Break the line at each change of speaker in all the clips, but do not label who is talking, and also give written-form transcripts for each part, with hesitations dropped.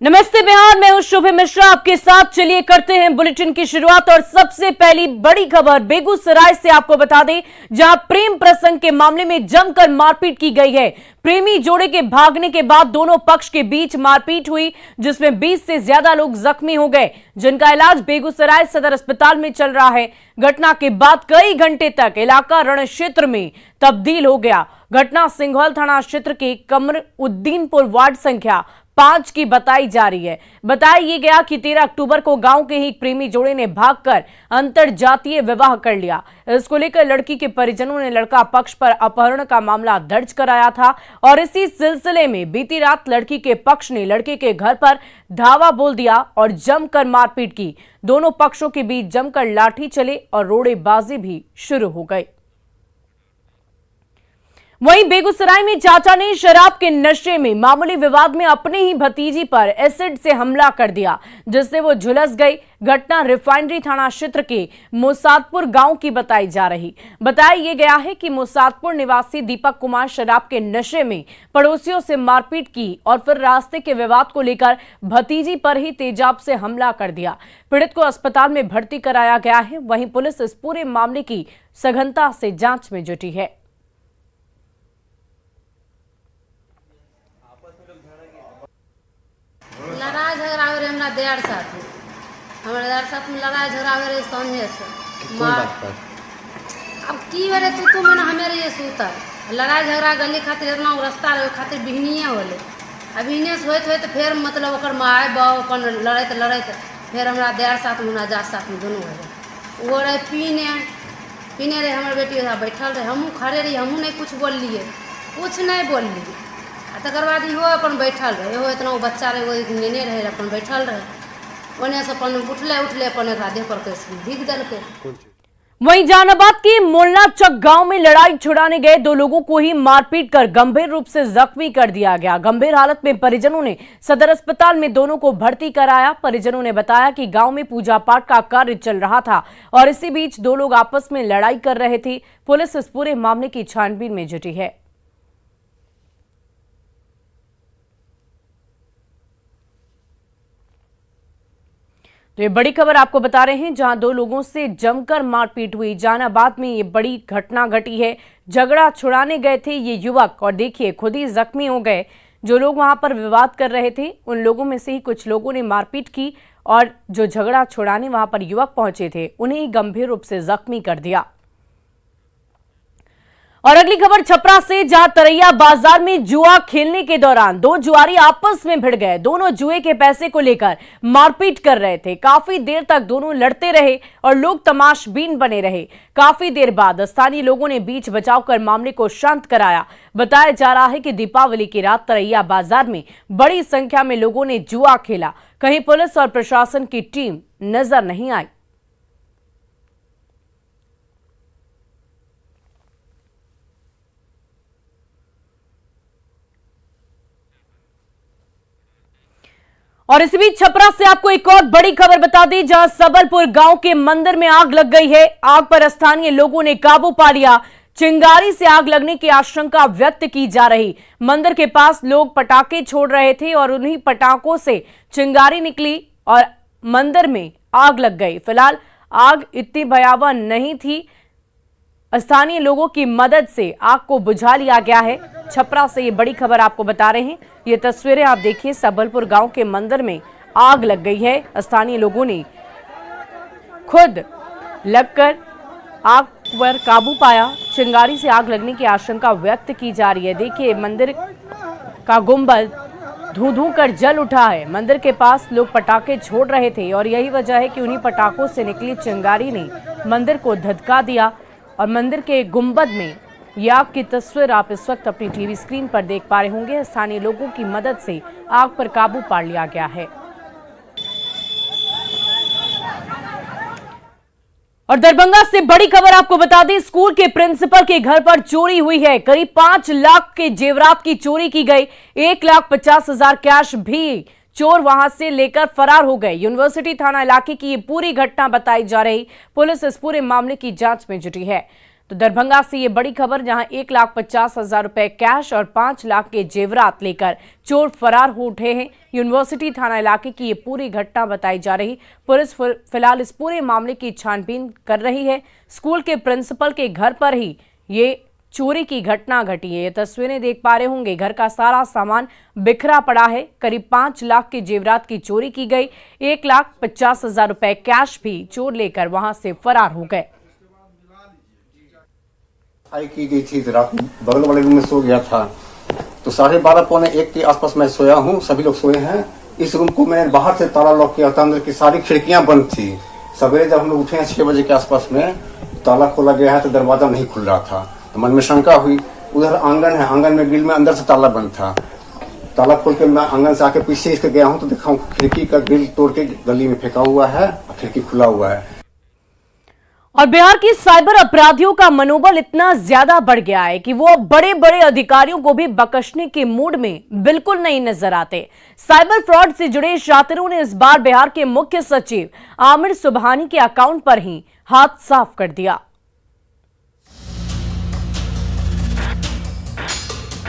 नमस्ते बिहार, मैं हूं शुभ मिश्रा आपके साथ। चलिए करते हैं बुलेटिन की शुरुआत और सबसे पहली बड़ी खबर बेगूसराय से आपको बता दें, जहां प्रेम प्रसंग के मामले में जमकर मारपीट की गई है। प्रेमी जोड़े के भागने के बाद दोनों पक्ष के बीच मारपीट हुई, जिसमें 20 से ज्यादा लोग जख्मी हो गए, जिनका इलाज बेगूसराय सदर अस्पताल में चल रहा है। घटना के बाद कई घंटे तक इलाका रण क्षेत्र में तब्दील हो गया। घटना सिंघौल थाना क्षेत्र के कमरुद्दीनपुर वार्ड संख्या 5 की बताई जा रही है। बताया ये गया कि 13 अक्टूबर को गांव के ही प्रेमी जोड़े ने भागकर अंतर जातीय विवाह कर लिया। इसको लेकर लड़की के परिजनों ने लड़का पक्ष पर अपहरण का मामला दर्ज कराया था और इसी सिलसिले में बीती रात लड़की के पक्ष ने लड़के के घर पर धावा बोल दिया और जमकर मारपीट की। दोनों पक्षों के बीच जमकर लाठी चले और रोड़ेबाजी भी शुरू हो गई। वहीं बेगूसराय में चाचा ने शराब के नशे में मामूली विवाद में अपने ही भतीजी पर एसिड से हमला कर दिया, जिससे वो झुलस गई। घटना रिफाइनरी थाना क्षेत्र के मोसादपुर गांव की बताई जा रही। बताया यह गया है कि मोसादपुर निवासी दीपक कुमार शराब के नशे में पड़ोसियों से मारपीट की और फिर रास्ते के विवाद को लेकर भतीजी पर ही तेजाब से हमला कर दिया। पीड़ित को अस्पताल में भर्ती कराया गया है। वहीं पुलिस इस पूरे मामले की सघनता से जांच में जुटी है।
लड़ाई झगड़ा हो रहे हमरा देर साथ में लड़ाई झगड़ा हो रहे संझे से अब की हो रहे तू मैंने हमें ये सूतर लड़ाई झगड़ा गली खातिर इतना रास्ता रहे खातिर बिहनिए होले। अब बिहने से होते फिर मतलब ओकर माए बाप अपन लड़त फिर हमरा देर साथ में हमरा जात साथ में दोनों हो वो रहे पीने रहे। हमारे बेटी बैठल रहे, हमहूँ खड़े रही, हमहूँ नहीं कुछ बोल लिए तकर बाद इहो अपन बैठल रहे। इहो इतना बच्चा रहे, वो नेने रहे अपन बैठल रहे। ओने से अपन उठले अपन एकरा देह पर भीग देलकै।
वहीं जहानाबाद के मोलना चक गांव में लड़ाई छुड़ाने गए 2 लोगों को ही मारपीट कर गंभीर रूप से जख्मी कर दिया गया। गंभीर हालत में परिजनों ने सदर अस्पताल में दोनों को भर्ती कराया। परिजनों ने बताया कि गांव में पूजा पाठ का कार्य चल रहा था और इसी बीच 2 लोग आपस में लड़ाई कर रहे थे। पुलिस इस पूरे मामले की छानबीन में जुटी है। तो ये बड़ी खबर आपको बता रहे हैं, जहां 2 लोगों से जमकर मारपीट हुई। जहानाबाद में ये बड़ी घटना घटी है। झगड़ा छुड़ाने गए थे ये युवक और देखिए खुद ही जख्मी हो गए। जो लोग वहां पर विवाद कर रहे थे उन लोगों में से ही कुछ लोगों ने मारपीट की और जो झगड़ा छुड़ाने वहां पर युवक पहुंचे थे उन्हें ही गंभीर रूप से जख्मी कर दिया। और अगली खबर छपरा से, जहां तरैया बाजार में जुआ खेलने के दौरान 2 जुआरी आपस में भिड़ गए। दोनों जुए के पैसे को लेकर मारपीट कर रहे थे। काफी देर तक दोनों लड़ते रहे और लोग तमाशबीन बने रहे। काफी देर बाद स्थानीय लोगों ने बीच बचाव कर मामले को शांत कराया। बताया जा रहा है कि दीपावली की रात तरैया बाजार में बड़ी संख्या में लोगों ने जुआ खेला। कहीं पुलिस और प्रशासन की टीम नजर नहीं आई। और इसी बीच छपरा से आपको एक और बड़ी खबर बता दें, जहां सबलपुर गांव के मंदिर में आग लग गई है। आग पर स्थानीय लोगों ने काबू पा लिया। चिंगारी से आग लगने की आशंका व्यक्त की जा रही। मंदिर के पास लोग पटाखे छोड़ रहे थे और उन्हीं पटाखों से चिंगारी निकली और मंदिर में आग लग गई। फिलहाल आग इतनी भयावह नहीं थी। स्थानीय लोगों की मदद से आग को बुझा लिया गया है। छपरा से ये बड़ी खबर आपको बता रहे हैं। ये तस्वीरें आप देखिए, सबलपुर गांव के मंदिर में आग लग गई है। स्थानीय लोगों ने खुद लगकर आग पर काबू पाया। चिंगारी से आग लगने की आशंका व्यक्त की जा रही है। देखिए मंदिर का गुंबद धू कर जल उठा है। मंदिर के पास लोग पटाखे छोड़ रहे थे और यही वजह है कि उन्हीं पटाखों से निकली चिंगारी ने मंदिर को धधका दिया और मंदिर के गुंबद में ये आग की तस्वीर आप इस वक्त अपनी टीवी स्क्रीन पर देख पा रहे होंगे। स्थानीय लोगों की मदद से आग पर काबू पा लिया गया है। और दरभंगा से बड़ी खबर आपको बता दें, स्कूल के प्रिंसिपल के घर पर चोरी हुई है। करीब 5 लाख के जेवरात की चोरी की गई। 1,50,000 कैश भी चोर वहां से लेकर फरार हो गए। यूनिवर्सिटी थाना इलाके की ये पूरी घटना बताई जा रही। पुलिस इस पूरे मामले की जांच में जुटी है। तो दरभंगा से ये बड़ी खबर, जहां 1,50,000 रुपए कैश और 5 लाख के जेवरात लेकर चोर फरार हो उठे हैं। यूनिवर्सिटी थाना इलाके की ये पूरी घटना बताई जा रही। पुलिस फिलहाल इस पूरे मामले की छानबीन कर रही है। स्कूल के प्रिंसिपल के घर पर ही ये चोरी की घटना घटी है। ये तस्वीरें देख पा रहे होंगे, घर का सारा सामान बिखरा पड़ा है। करीब 5 लाख के जेवरात की चोरी की गई। 1,50,000 रुपए कैश भी चोर लेकर वहां से फरार हो गए।
की गई थी रात बगल वाले रूम में सो गया था, तो 12:30 पौने 1 के आसपास मैं सोया हूँ। सभी लोग सोए हैं। इस रूम को मैंने बाहर से ताला लॉक किया था, अंदर की सारी खिड़कियां बंद थी। सवेरे जब हम लोग उठे हैं 6 बजे के आसपास में, ताला खोला गया है तो दरवाजा नहीं खुल रहा था। तो मन में शंका हुई। उधर आंगन है, आंगन में ग्रिल में अंदर से ताला बंद था। ताला खोल के मैं आंगन से आके पीछे इसके गया हूँ तो देखा खिड़की का ग्रिल तोड़ के गली में फेंका हुआ है और खिड़की खुला हुआ है।
और बिहार की साइबर अपराधियों का मनोबल इतना ज्यादा बढ़ गया है कि वो बड़े बड़े अधिकारियों को भी बख्शने के मूड में बिल्कुल नहीं नजर आते। साइबर फ्रॉड से जुड़े शातिरों ने इस बार बिहार के मुख्य सचिव आमिर सुबहानी के अकाउंट पर ही हाथ साफ कर दिया।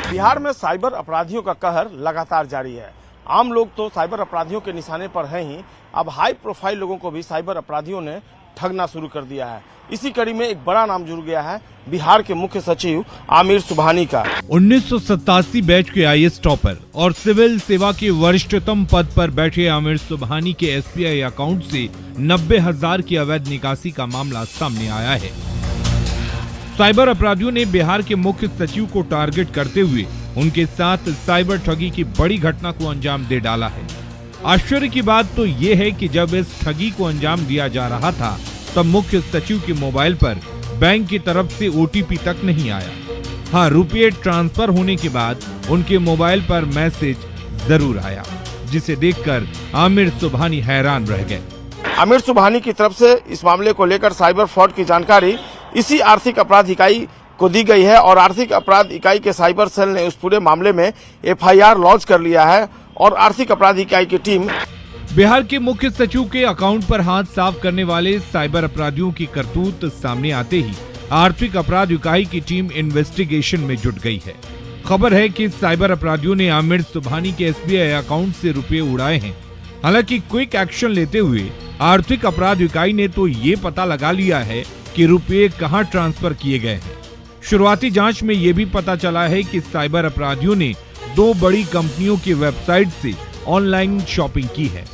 बिहार में साइबर अपराधियों का कहर लगातार जारी है। आम लोग तो साइबर अपराधियों के निशाने पर हैं ही, अब हाई प्रोफाइल लोगों को भी साइबर अपराधियों ने ठगना शुरू कर दिया है। इसी कड़ी में एक बड़ा नाम जुड़ गया है बिहार के मुख्य सचिव आमिर सुबहानी का।
1987 बैच के आईएएस टॉपर और सिविल सेवा के वरिष्ठतम पद पर बैठे आमिर सुबहानी के एसबीआई अकाउंट से 90,000 की अवैध निकासी का मामला सामने आया है। साइबर अपराधियों ने बिहार के मुख्य सचिव को टारगेट करते हुए उनके साथ साइबर ठगी की बड़ी घटना को अंजाम दे डाला है। आश्चर्य की बात तो ये है कि जब इस ठगी को अंजाम दिया जा रहा था तब मुख्य सचिव के मोबाइल पर बैंक की तरफ से ओटीपी तक नहीं आया। हाँ, रुपये ट्रांसफर होने के बाद उनके मोबाइल पर मैसेज जरूर आया, जिसे देखकर आमिर सुबहानी हैरान रह गए।
आमिर सुबहानी की तरफ से इस मामले को लेकर साइबर फ्रॉड की जानकारी इसी आर्थिक अपराध इकाई को दी गई है और आर्थिक अपराध इकाई के साइबर सेल ने उस पूरे मामले में एफआईआर लॉन्च कर लिया है और आर्थिक अपराध इकाई की टीम
बिहार के मुख्य सचिव के अकाउंट पर हाथ साफ करने वाले साइबर अपराधियों की करतूत सामने आते ही आर्थिक अपराध इकाई की टीम इन्वेस्टिगेशन में जुट गई है। खबर है कि साइबर अपराधियों ने आमिर सुबहानी के एसबीआई अकाउंट से रुपए उड़ाए हैं। हालांकि क्विक एक्शन लेते हुए आर्थिक अपराध इकाई ने तो ये पता लगा लिया है कि रुपए कहां ट्रांसफर किए गए हैं। शुरुआती जांच में यह भी पता चला है कि साइबर अपराधियों ने 2 बड़ी कंपनियों की वेबसाइट से ऑनलाइन शॉपिंग की है।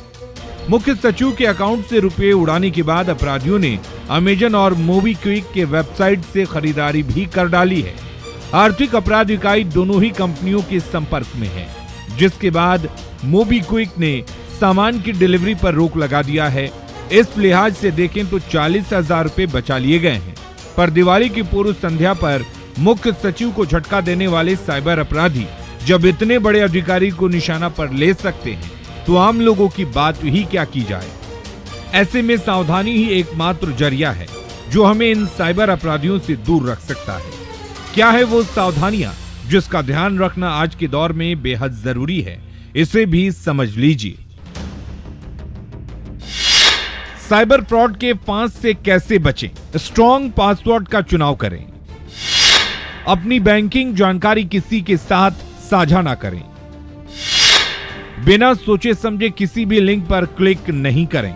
मुख्य सचिव के अकाउंट से रुपए उड़ाने के बाद अपराधियों ने अमेजन और मोबीक्विक के वेबसाइट से खरीदारी भी कर डाली है। आर्थिक अपराध इकाई दोनों ही कंपनियों के संपर्क में है, जिसके बाद मोबीक्विक ने सामान की डिलीवरी पर रोक लगा दिया है। इस लिहाज से देखें तो 40,000 रुपए बचा लिए गए हैं। पर दिवाली की पूर्व संध्या पर मुख्य सचिव को झटका देने वाले साइबर अपराधी जब इतने बड़े अधिकारी को निशाना पर ले सकते हैं तो आम लोगों की बात ही क्या की जाए। ऐसे में सावधानी ही एकमात्र जरिया है जो हमें इन साइबर अपराधियों से दूर रख सकता है। क्या है वो सावधानियां जिसका ध्यान रखना आज के दौर में बेहद जरूरी है, इसे भी समझ लीजिए। साइबर फ्रॉड के फांस से कैसे बचें? स्ट्रॉन्ग पासवर्ड का चुनाव करें। अपनी बैंकिंग जानकारी किसी के साथ साझा ना करें। बिना सोचे समझे किसी भी लिंक पर क्लिक नहीं करें।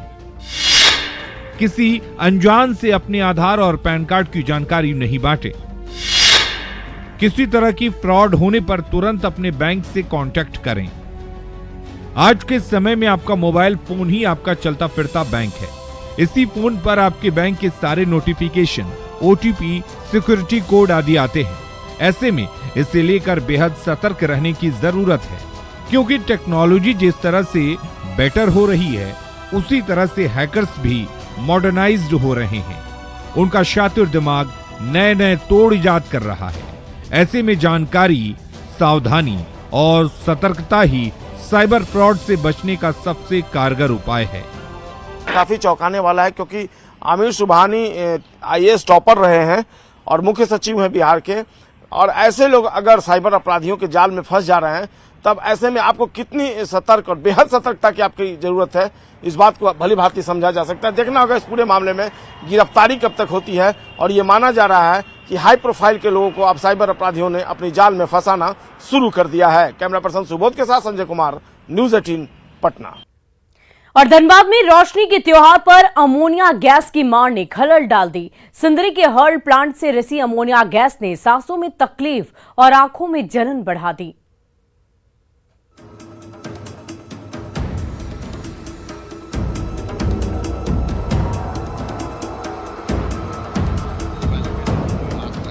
किसी अनजान से अपने आधार और पैन कार्ड की जानकारी नहीं बांटें। किसी तरह की फ्रॉड होने पर तुरंत अपने बैंक से कांटेक्ट करें। आज के समय में आपका मोबाइल फोन ही आपका चलता फिरता बैंक है। इसी फोन पर आपके बैंक के सारे नोटिफिकेशन, ओटीपी, सिक्योरिटी कोड आदि आते हैं। ऐसे में इसे लेकर बेहद सतर्क रहने की जरूरत है, क्योंकि टेक्नोलॉजी जिस तरह से बेटर हो रही है उसी तरह से हैकर्स भी मॉडर्नाइज्ड हो रहे हैं। उनका शातिर दिमाग नए नए तोड़ इजाद कर रहा है। ऐसे में जानकारी, सावधानी और सतर्कता ही साइबर फ्रॉड से बचने का सबसे कारगर उपाय है।
काफी चौंकाने वाला है, क्योंकि आमिर सुबहानी आईएएस टॉपर रहे हैं और मुख्य सचिव हैं बिहार के, और ऐसे लोग अगर साइबर अपराधियों के जाल में फंस जा रहे हैं तब ऐसे में आपको कितनी सतर्क और बेहद सतर्कता की आपकी जरूरत है, इस बात को भली भांति समझा जा सकता है। देखना होगा इस पूरे मामले में गिरफ्तारी कब तक होती है, और ये माना जा रहा है कि हाई प्रोफाइल के लोगों को अब साइबर अपराधियों ने अपनी जाल में फंसाना शुरू कर दिया है। कैमरा पर्सन सुबोध के साथ संजय कुमार, न्यूज़ 18 पटना।
और धनबाद में रोशनी के त्योहार पर अमोनिया गैस की मार ने खलल डाल दी। सिंदरी के हर्ल प्लांट से रिसी अमोनिया गैस ने सांसों में तकलीफ और आंखों में जलन बढ़ा दी।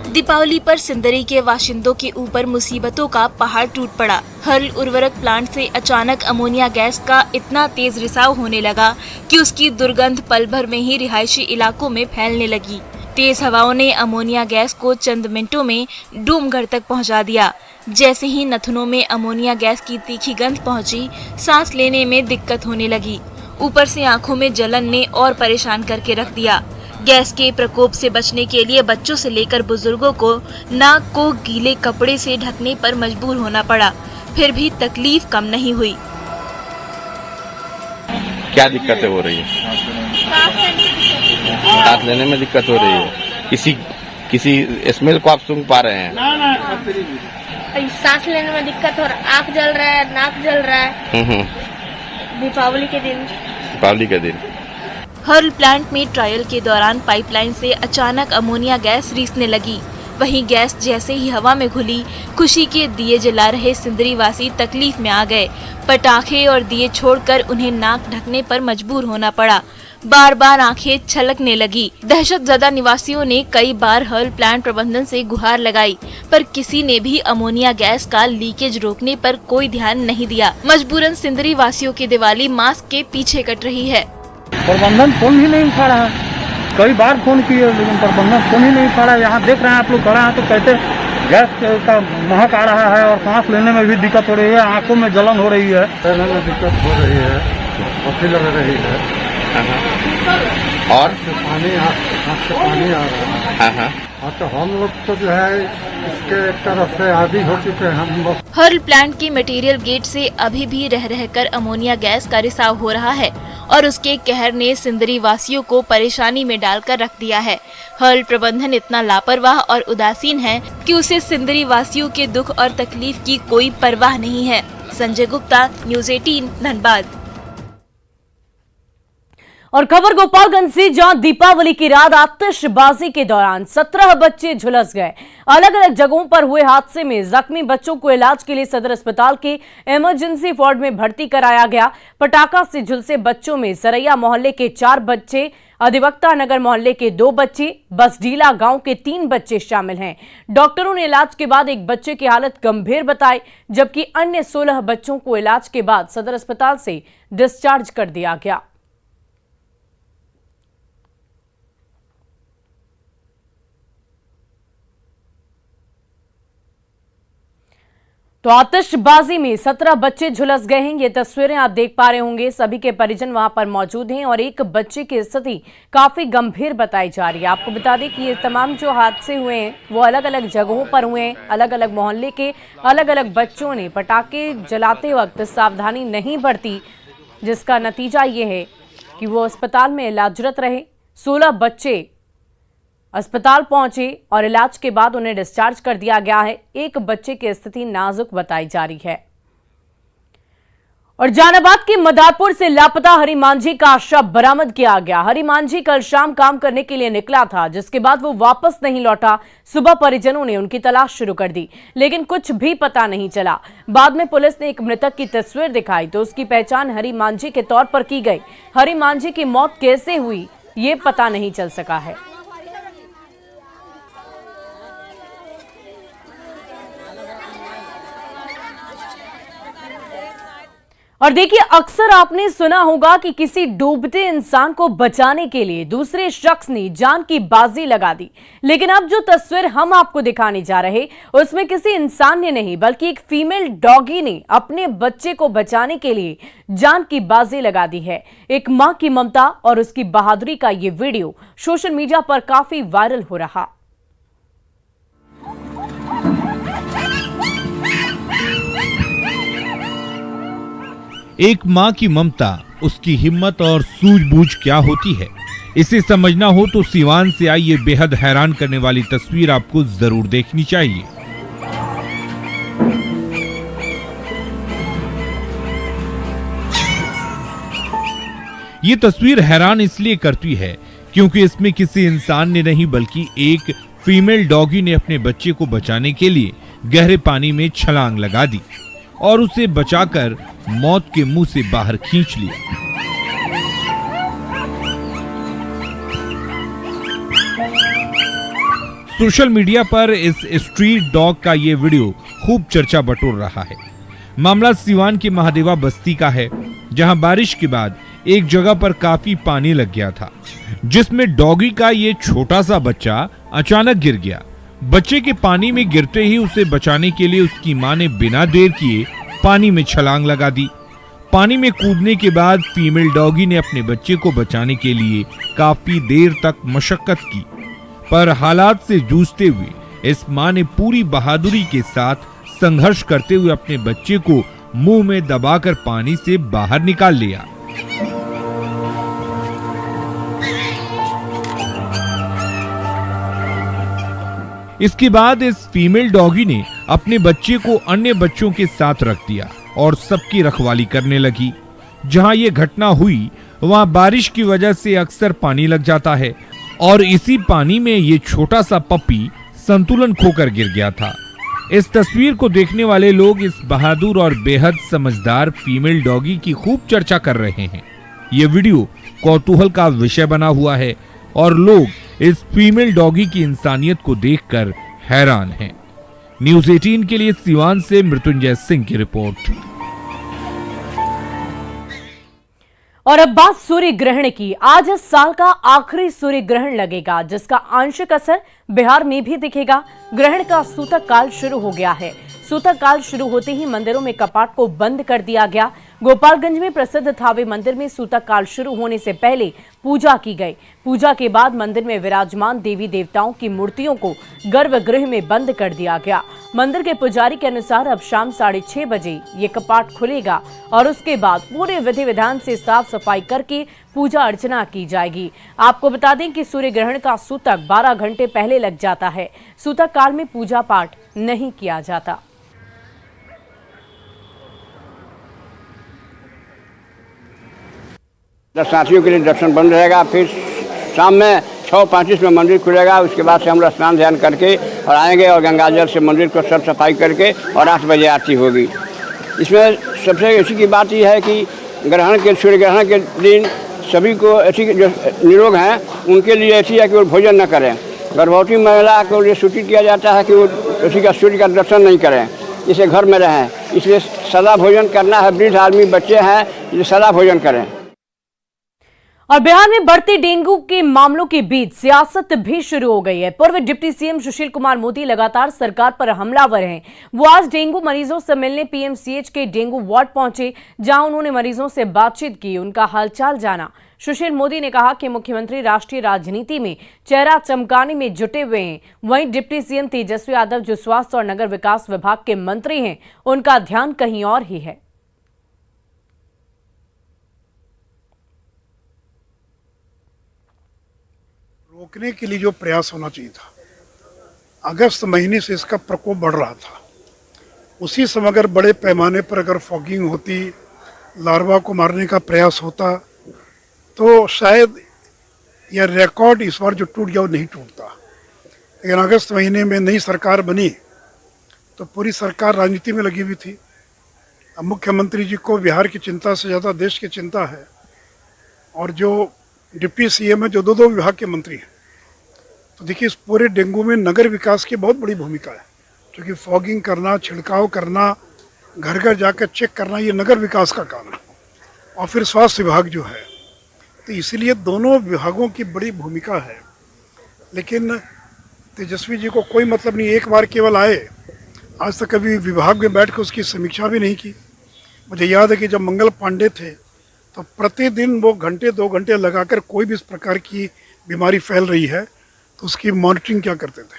दीपावली पर सिंदरी के बाशिंदों के ऊपर मुसीबतों का पहाड़ टूट पड़ा। हर्ल उर्वरक प्लांट से अचानक अमोनिया गैस का इतना तेज रिसाव होने लगा कि उसकी दुर्गंध पल भर में ही रिहायशी इलाकों में फैलने लगी। तेज हवाओं ने अमोनिया गैस को चंद मिनटों में डूमघर तक पहुंचा दिया। जैसे ही नथुनों में अमोनिया गैस की तीखी गंध पहुंची, सांस लेने में दिक्कत होने लगी। ऊपर से आंखों में जलन ने और परेशान करके रख दिया। गैस के प्रकोप से बचने के लिए बच्चों से लेकर बुजुर्गों को नाक को गीले कपड़े से ढकने पर मजबूर होना पड़ा। फिर भी तकलीफ कम नहीं हुई।
क्या दिक्कतें हो रही है? सांस लेने में दिक्कत हो रही है। किसी स्मेल को आप सूंघ पा रहे हैं?
सांस लेने में दिक्कत हो रहा है, आँख जल रहा है, नाक जल रहा है। दीपावली के दिन
हर्ल प्लांट में ट्रायल के दौरान पाइपलाइन से अचानक अमोनिया गैस रिसने लगी। वहीं गैस जैसे ही हवा में घुली, खुशी के दिए जला रहे सिंदरी वासी तकलीफ में आ गए। पटाखे और दिए छोड़कर उन्हें नाक ढकने पर मजबूर होना पड़ा। बार बार आंखें छलकने लगी। दहशतजदा निवासियों ने कई बार हर्ल प्लांट प्रबंधन से गुहार लगाई, पर किसी ने भी अमोनिया गैस का लीकेज रोकने पर कोई ध्यान नहीं दिया। मजबूरन सिंदरी वासियों की दिवाली मास्क के पीछे कट रही है।
प्रबंधन फोन ही नहीं उठा रहा है। कई बार फोन किए लेकिन प्रबंधन फोन ही नहीं उठा रहा है। यहाँ देख रहे हैं आप लोग खड़ा हैं तो कहते गैस का महक आ रहा है और सांस लेने में भी दिक्कत हो रही है, आंखों में जलन हो रही है,
लेने में दिक्कत हो रही है, पथरी लग रही है
और
पानी आँख से पानी आ रहा है। तो हम लोग तो जो है इसके एक तरफ से आदी हो चुके हैं हम लोग।
हर्ल प्लांट की मटेरियल गेट से अभी भी रह रहकर अमोनिया गैस का रिसाव हो रहा है और उसके कहर ने सिंदरी वासियों को परेशानी में डालकर रख दिया है। हर्ल प्रबंधन इतना लापरवाह और उदासीन है कि उसे सिंदरी वासियों के दुख और तकलीफ की कोई परवाह नहीं है। संजय गुप्ता, न्यूज़ 18 धनबाद।
और खबर गोपालगंज से, जहां दीपावली की रात आतिशबाजी के दौरान 17 बच्चे झुलस गए। अलग अलग जगहों पर हुए हादसे में जख्मी बच्चों को इलाज के लिए सदर अस्पताल के इमरजेंसी वार्ड में भर्ती कराया गया। पटाखा से झुलसे बच्चों में सरैया मोहल्ले के 4 बच्चे, अधिवक्ता नगर मोहल्ले के 2 बच्चे, बसडीला गांव के 3 बच्चे शामिल हैं। डॉक्टरों ने इलाज के बाद एक बच्चे की हालत गंभीर बताई, जबकि अन्य 16 बच्चों को इलाज के बाद सदर अस्पताल से डिस्चार्ज कर दिया गया। तो आतिशबाजी में 17 बच्चे झुलस गए हैं। ये तस्वीरें आप देख पा रहे होंगे। सभी के परिजन वहां पर मौजूद हैं और एक बच्चे की स्थिति काफी गंभीर बताई जा रही है। आपको बता दें कि ये तमाम जो हादसे हुए हैं वो अलग अलग जगहों पर हुए हैं। अलग अलग मोहल्ले के अलग अलग बच्चों ने पटाखे जलाते वक्त सावधानी नहीं बरती, जिसका नतीजा ये है कि वो अस्पताल में इलाजरत रहे। 16 बच्चे अस्पताल पहुंचे और इलाज के बाद उन्हें डिस्चार्ज कर दिया गया है। एक बच्चे की स्थिति नाजुक बताई जा रही है। और जहानाबाद के मदारपुर से लापता हरि मांझी का शव बरामद किया गया। हरि मांझी कल शाम काम करने के लिए निकला था, जिसके बाद वो वापस नहीं लौटा। सुबह परिजनों ने उनकी तलाश शुरू कर दी, लेकिन कुछ भी पता नहीं चला। बाद में पुलिस ने एक मृतक की तस्वीर दिखाई तो उसकी पहचान हरि मांझी के तौर पर की गई। हरि मांझी की मौत कैसे हुई ये पता नहीं चल सका है। और देखिए, अक्सर आपने सुना होगा कि किसी डूबते इंसान को बचाने के लिए दूसरे शख्स ने जान की बाजी लगा दी, लेकिन अब जो तस्वीर हम आपको दिखाने जा रहे उसमें किसी इंसान ने नहीं बल्कि एक फीमेल डॉगी ने अपने बच्चे को बचाने के लिए जान की बाजी लगा दी है। एक मां की ममता और उसकी बहादुरी का ये वीडियो सोशल मीडिया पर काफी वायरल हो रहा।
एक मां की ममता, उसकी हिम्मत और सूझबूझ क्या होती है, इसे समझना हो तो सीवान से आई ये बेहद हैरान करने वाली तस्वीर आपको जरूर देखनी चाहिए। ये तस्वीर हैरान इसलिए करती है क्योंकि इसमें किसी इंसान ने नहीं बल्कि एक फीमेल डॉगी ने अपने बच्चे को बचाने के लिए गहरे पानी में छलांग लगा दी और उसे बचाकर मौत के मुंह से बाहर खींच लिया। सोशल मीडिया पर इस स्ट्रीट डॉग का ये वीडियो खूब चर्चा बटोर रहा है। मामला सीवान की महादेवा बस्ती का है, जहां बारिश के बाद एक जगह पर काफी पानी लग गया था, जिसमें डॉगी का ये छोटा सा बच्चा अचानक गिर गया। बच्चे के पानी में गिरते ही उसे बचाने के लिए उसकी मां ने बिना देर किए पानी में छलांग लगा दी। पानी में कूदने के बाद फीमेल डॉगी ने अपने बच्चे को बचाने के लिए काफी देर तक मशक्कत की, पर हालात से जूझते हुए इस मां ने पूरी बहादुरी के साथ संघर्ष करते हुए अपने बच्चे को मुंह में दबाकर पानी से बाहर निकाल लिया। इसके बाद इस फीमेल डॉगी ने अपने बच्चे को अन्य बच्चों के साथ रख दिया और सबकी रखवाली करने लगी। जहां यह घटना हुई वहां बारिश की वजह से अक्सर पानी लग जाता है और इसी पानी में ये छोटा सा पप्पी संतुलन खोकर गिर गया था। इस तस्वीर को देखने वाले लोग इस बहादुर और बेहद समझदार फीमेल डॉगी की खूब चर्चा कर रहे हैं। ये वीडियो कौतूहल का विषय बना हुआ है और लोग इस फीमेल डॉगी की इंसानियत को देखकर हैरान हैं। न्यूज़ 18 के लिए सीवान से मृत्युंजय सिंह की रिपोर्ट।
और अब बात सूर्य ग्रहण की। आज इस साल का आखिरी सूर्य ग्रहण लगेगा, जिसका आंशिक असर बिहार में भी दिखेगा। ग्रहण का सूतक काल शुरू हो गया है। सूतक काल शुरू होते ही मंदिरों में कपाट को बंद कर दिया गया। गोपालगंज में प्रसिद्ध थावे मंदिर में सूतक काल शुरू होने से पहले पूजा की गई। पूजा के बाद मंदिर में विराजमान देवी देवताओं की मूर्तियों को गर्भगृह में बंद कर दिया गया। मंदिर के पुजारी के अनुसार अब शाम 6:30 बजे ये कपाट खुलेगा और उसके बाद पूरे विधि विधान से साफ सफाई करके पूजा अर्चना की जाएगी। आपको बता दें कि सूर्य ग्रहण का सूतक 12 घंटे पहले लग जाता है। सूतक काल में पूजा पाठ नहीं किया जाता।
दर्शनार्थियों के लिए दर्शन बंद रहेगा। फिर शाम में 6:35 में मंदिर खुलेगा। उसके बाद से हम लोग स्नान ध्यान करके और आएंगे और गंगा जल से मंदिर को साफ सफाई करके और 8 बजे आरती होगी। इसमें सबसे अच्छी की बात यह है कि सूर्य ग्रहण के दिन सभी को ऐसी जो निरोग हैं उनके लिए ऐसी है कि वो भोजन न करें। गर्भवती महिला को ये सूचित किया जाता है कि वो उसी का सूर्य का दर्शन नहीं करें, इसे घर में रहें। इसलिए सदा भोजन करना है। वृद्ध आदमी बच्चे हैं, ये सदा भोजन करें।
और बिहार में बढ़ते डेंगू के मामलों के बीच सियासत भी शुरू हो गई है। पूर्व डिप्टी सीएम सुशील कुमार मोदी लगातार सरकार पर हमलावर हैं। वो आज डेंगू मरीजों से मिलने पीएमसीएच के डेंगू वार्ड पहुंचे, जहां उन्होंने मरीजों से बातचीत की, उनका हालचाल जाना। सुशील मोदी ने कहा कि मुख्यमंत्री राष्ट्रीय राजनीति में चेहरा चमकाने में जुटे हुए हैं। वहीं डिप्टी सीएम तेजस्वी यादव, जो स्वास्थ्य और नगर विकास विभाग के मंत्री हैं, उनका ध्यान कहीं और ही है।
रोकने के लिए जो प्रयास होना चाहिए था, अगस्त महीने से इसका प्रकोप बढ़ रहा था। उसी समय अगर बड़े पैमाने पर अगर फॉगिंग होती, लार्वा को मारने का प्रयास होता, तो शायद यह रिकॉर्ड इस बार जो टूट गया वो नहीं टूटता। लेकिन अगस्त महीने में नई सरकार बनी तो पूरी सरकार राजनीति में लगी हुई थी। अब मुख्यमंत्री जी को बिहार की चिंता से ज़्यादा देश की चिंता है। और जो डिप्टी सीएम है, जो दो विभाग के मंत्री हैं, तो देखिए इस पूरे डेंगू में नगर विकास की बहुत बड़ी भूमिका है। क्योंकि फॉगिंग करना, छिड़काव करना, घर घर जाकर चेक करना, ये नगर विकास का काम है। और फिर स्वास्थ्य विभाग जो है, तो इसीलिए दोनों विभागों की बड़ी भूमिका है। लेकिन तेजस्वी जी को कोई मतलब नहीं, एक बार केवल आए, आज तक कभी विभाग में बैठ कर उसकी समीक्षा भी नहीं की। मुझे याद है कि जब मंगल पांडे थे तो प्रतिदिन वो 1-2 घंटे लगाकर कोई भी इस प्रकार की बीमारी फैल रही है तो उसकी मॉनिटरिंग क्या करते थे।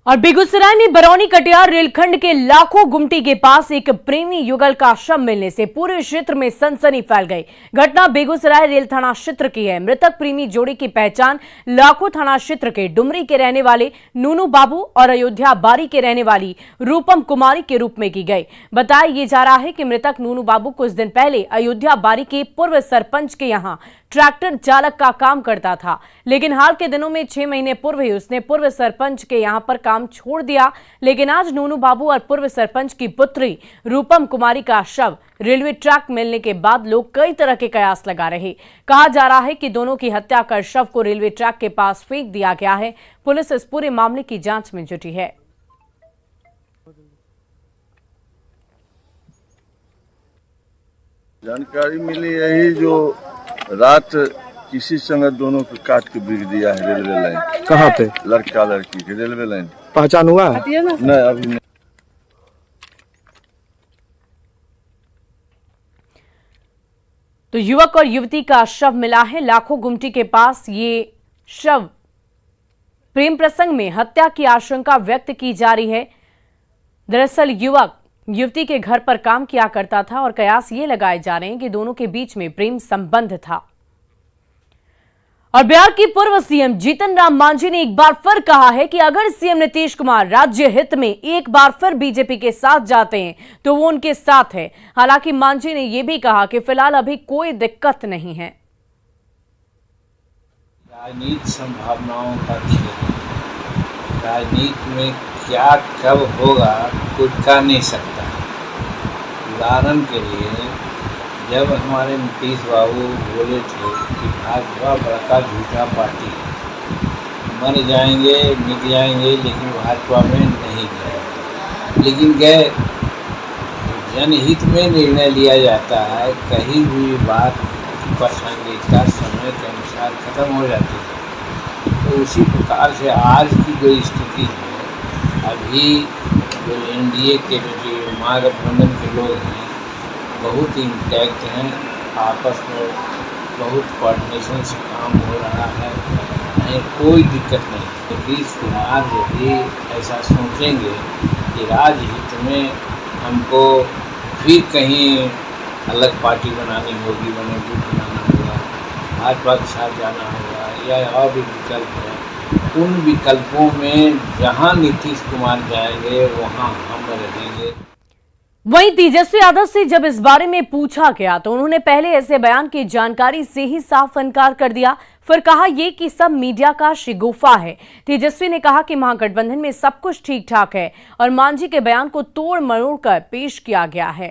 और बेगूसराय में बरौनी कटियार रेलखंड के लाखों गुमटी के पास एक प्रेमी युगल का शव मिलने से पूरे क्षेत्र में सनसनी फैल गई। घटना बेगूसराय रेल थाना क्षेत्र की है। मृतक प्रेमी जोड़ी की पहचान लाखों थाना क्षेत्र के डुमरी के रहने वाले नूनू बाबू और अयोध्या बारी के रहने वाली रूपम कुमारी के रूप में की गई। बताया ये जा रहा है कि मृतक नूनू बाबू कुछ दिन पहले अयोध्या बारी के पूर्व सरपंच के यहाँ ट्रैक्टर चालक का काम करता था, लेकिन हाल के दिनों में 6 महीने पूर्व ही उसने पूर्व सरपंच के यहां पर काम छोड़ दिया। लेकिन आज नूनू बाबू और पूर्व सरपंच की पुत्री रूपम कुमारी का शव रेलवे ट्रैक मिलने के बाद लोग कई तरह के कयास लगा रहे। कहा जा रहा है कि दोनों की हत्या कर शव को रेलवे ट्रैक के पास फेंक दिया गया है। पुलिस इस पूरे मामले की जांच में जुटी है।
जानकारी मिली यही जो रात किसी संग दोनों को काट के बिक दिया है रेलवे लाइन।
कहाँ पे?
लड़का लड़की के रेलवे लाइन।
पहचान हुआ?
नहीं, अभी नहीं।
तो युवक और युवती का शव मिला है लाखों गुमटी के पास। ये शव प्रेम प्रसंग में हत्या की आशंका व्यक्त की जा रही है। दरअसल युवक युवती के घर पर काम किया करता था और कयास ये लगाए जा रहे हैं कि दोनों के बीच में प्रेम संबंध था। और बिहार की पूर्व सीएम जीतन राम मांझी ने एक बार फिर कहा है कि अगर सीएम नीतीश कुमार राज्य हित में एक बार फिर बीजेपी के साथ जाते हैं तो वो उनके साथ है। हालांकि मांझी ने यह भी कहा कि फिलहाल अभी कोई दिक्कत नहीं है।
राजनीति संभावनाओं का खेल, राजनीति में क्या कब होगा कुछ कह नहीं सकता। उदाहरण के लिए जब हमारे नीतीश बाबू बोले थे कि भाजपा बड़ा झूठा पार्टी है, मर जाएंगे मिट जाएंगे लेकिन भाजपा में नहीं गए, लेकिन गए। तो जनहित में निर्णय लिया जाता है, कहीं हुई बात प्रासंगिकता समय के अनुसार खत्म हो जाती है। तो उसी प्रकार से आज की जो स्थिति है, अभी जो एनडीए के जो महागठबंधन के लोग हैं बहुत इंटैक्ट हैं, आपस में बहुत कोऑर्डिनेशन से काम हो रहा है, कोई दिक्कत नहीं। नीतीश कुमार यदि ऐसा सोचेंगे कि राजहित में हमको फिर कहीं अलग पार्टी बनानी होगी, बनाना होगा, भाजपा के साथ जाना होगा या और भी विकल्प है, उन विकल्पों में जहां नीतीश कुमार जाएंगे वहां हम रहेंगे।
वहीं तेजस्वी यादव से जब इस बारे में पूछा गया तो उन्होंने पहले ऐसे बयान की जानकारी से ही साफ इनकार कर दिया। फिर कहा यह कि सब मीडिया का शिगुफा है। तेजस्वी ने कहा कि महागठबंधन में सब कुछ ठीक ठाक है और मांझी के बयान को तोड़ मरोड़ कर पेश किया गया है।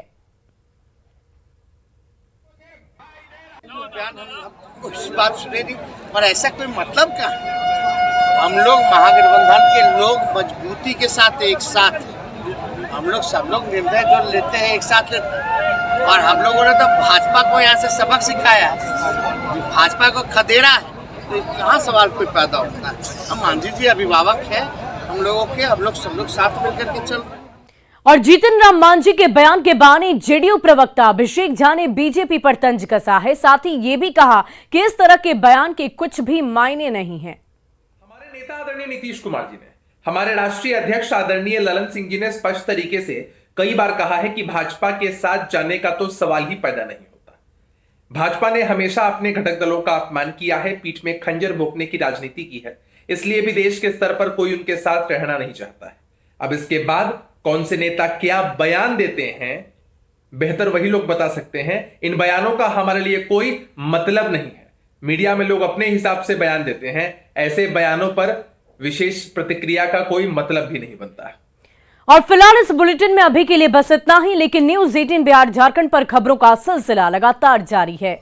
उस बात सुने नहीं, और ऐसा कोई मतलब क्या है? हम लोग महागठबंधन के लोग मजबूती के साथ एक साथ हैं। हम लोग सब लोग निर्णय जो लेते हैं एक साथ लेते हैं, और हम लोगों ने तो भाजपा को यहाँ से सबक सिखाया है। भाजपा को खदेड़ा है तो कहाँ सवाल कोई पैदा होता है। हम मांझी जी अभिभावक है हम लोगों के, हम लोग सब लोग साथ मिलकर के चल रहे हैं।
और जीतन राम मांझी के बयान के बहाने जेडीयू प्रवक्ता अभिषेक झा ने बीजेपी पर तंज कसा है। साथ ही ये भी कहा कि इस तरह के बयान के कुछ भी मायने नहीं है।
हमारे नेता आदरणीय नीतीश कुमार जी ने, हमारे राष्ट्रीय अध्यक्ष आदरणीय ललन सिंह जी ने स्पष्ट तरीके से कई बार कहा है कि भाजपा के साथ जाने का तो सवाल ही पैदा नहीं होता। भाजपा ने हमेशा अपने घटक दलों का अपमान किया है, पीठ में खंजर भोंकने की राजनीति की है, इसलिए भी देश के स्तर पर कोई उनके साथ रहना नहीं चाहता है। अब इसके बाद कौन से नेता क्या बयान देते हैं, बेहतर वही लोग बता सकते हैं। इन बयानों का हमारे लिए कोई मतलब नहीं है। मीडिया में लोग अपने हिसाब से बयान देते हैं, ऐसे बयानों पर विशेष प्रतिक्रिया का कोई मतलब भी नहीं बनता है।
और फिलहाल इस बुलेटिन में अभी के लिए बस इतना ही, लेकिन न्यूज़ 18 बिहार झारखंड पर खबरों का सिलसिला लगातार जारी है।